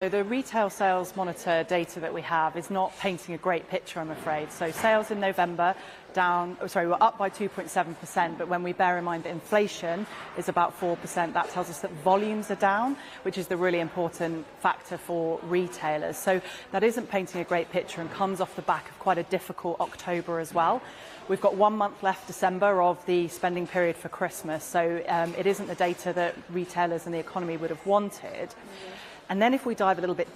So the retail sales monitor data that we have is not painting a great picture, I'm afraid. So sales in November were up by 2.7%, but when we bear in mind that inflation is about 4%, that tells us that volumes are down, which is the really important factor for retailers. So that isn't painting a great picture and comes off the back of quite a difficult October as well. We've got 1 month left, December, of the spending period for Christmas, so it isn't the data that retailers and the economy would have wanted. And then if we dive a little bit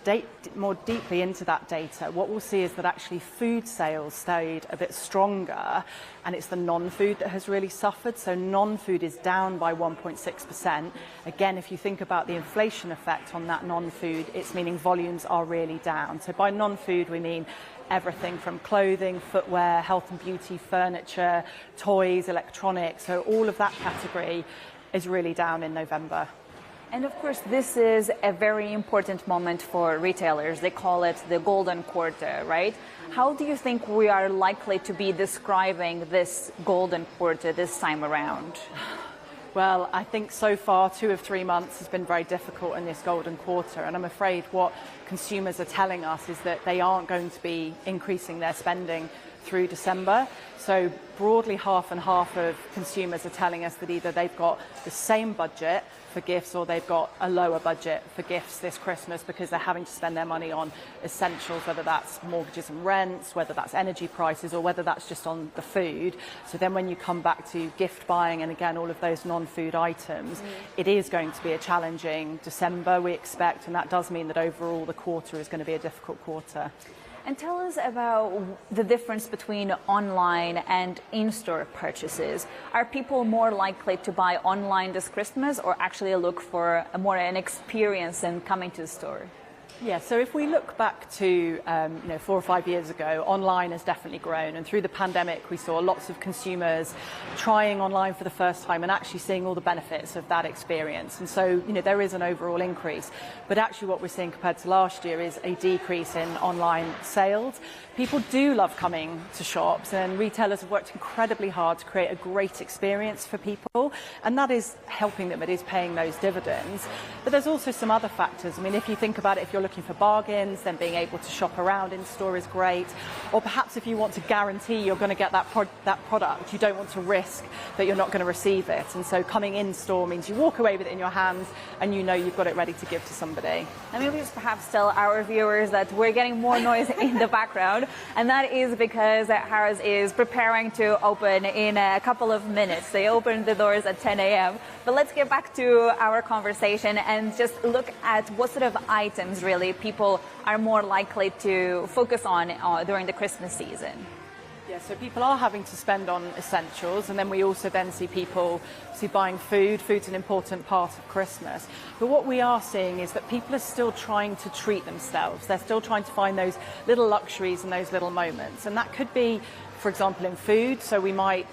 more deeply into that data, what we'll see is that actually food sales stayed a bit stronger, and it's the non-food that has really suffered. So non-food is down by 1.6%. Again, if you think about the inflation effect on that non-food, it's meaning volumes are really down. So by non-food, we mean everything from clothing, footwear, health and beauty, furniture, toys, electronics. So all of that category is really down in November. And of course, this is a very important moment for retailers. They call it the golden quarter, right? How do you think we are likely to be describing this golden quarter this time around? Well, I think so far 2 of 3 months has been very difficult in this golden quarter, and I'm afraid what consumers are telling us is that they aren't going to be increasing their spending through December. So broadly half and half of consumers are telling us that either they've got the same budget for gifts or they've got a lower budget for gifts this Christmas because they're having to spend their money on essentials, whether that's mortgages and rents, whether that's energy prices, or whether that's just on the food. So then when you come back to gift buying and again all of those non-food items, it is going to be a challenging December, we expect, and that does mean that overall the quarter is going to be a difficult quarter. And tell us about the difference between online and in-store purchases. Are people more likely to buy online this Christmas or actually look for an experience in coming to the store? Yeah, so if we look back to 4 or 5 years ago, online has definitely grown, and through the pandemic we saw lots of consumers trying online for the first time and actually seeing all the benefits of that experience. And so there is an overall increase, but actually what we're seeing compared to last year is a decrease in online sales. People do love coming to shops, and retailers have worked incredibly hard to create a great experience for people, and that is helping them, it is paying those dividends. But there's also some other factors. I mean, if you think about it, if you're looking for bargains, then being able to shop around in store is great. Or perhaps if you want to guarantee you're going to get that product, you don't want to risk that you're not going to receive it. And so coming in store means you walk away with it in your hands and you know you've got it ready to give to somebody. And maybe just perhaps tell our viewers that we're getting more noise in the background, and that is because Harrods is preparing to open in a couple of minutes. They open the doors at 10 a.m. But let's get back to our conversation and just look at what sort of items really people are more likely to focus on during the Christmas season. Yeah, so people are having to spend on essentials, and then we also then see people buying food. Food's an important part of Christmas. But what we are seeing is that people are still trying to treat themselves. They're still trying to find those little luxuries and those little moments. And that could be, for example, in food. So we might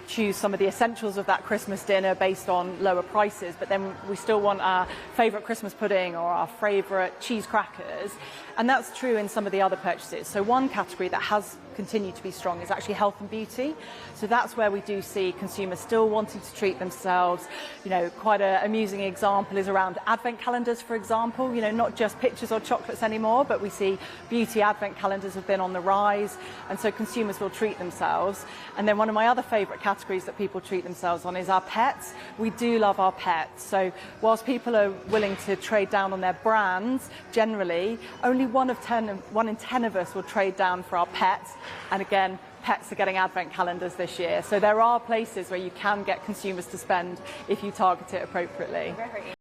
choose some of the essentials of that Christmas dinner based on lower prices, but then we still want our favourite Christmas pudding or our favourite cheese crackers, and that's true in some of the other purchases. So one category that has continued to be strong is actually health and beauty. So that's where we do see consumers still wanting to treat themselves. Quite an amusing example is around advent calendars, for example. Not just pictures or chocolates anymore, but we see beauty advent calendars have been on the rise, and so consumers will treat themselves. And then one of my other favourite categories that people treat themselves on is our pets. We do love our pets. So whilst people are willing to trade down on their brands, generally, only 1 in 10 of us will trade down for our pets. And again, pets are getting advent calendars this year. So there are places where you can get consumers to spend if you target it appropriately.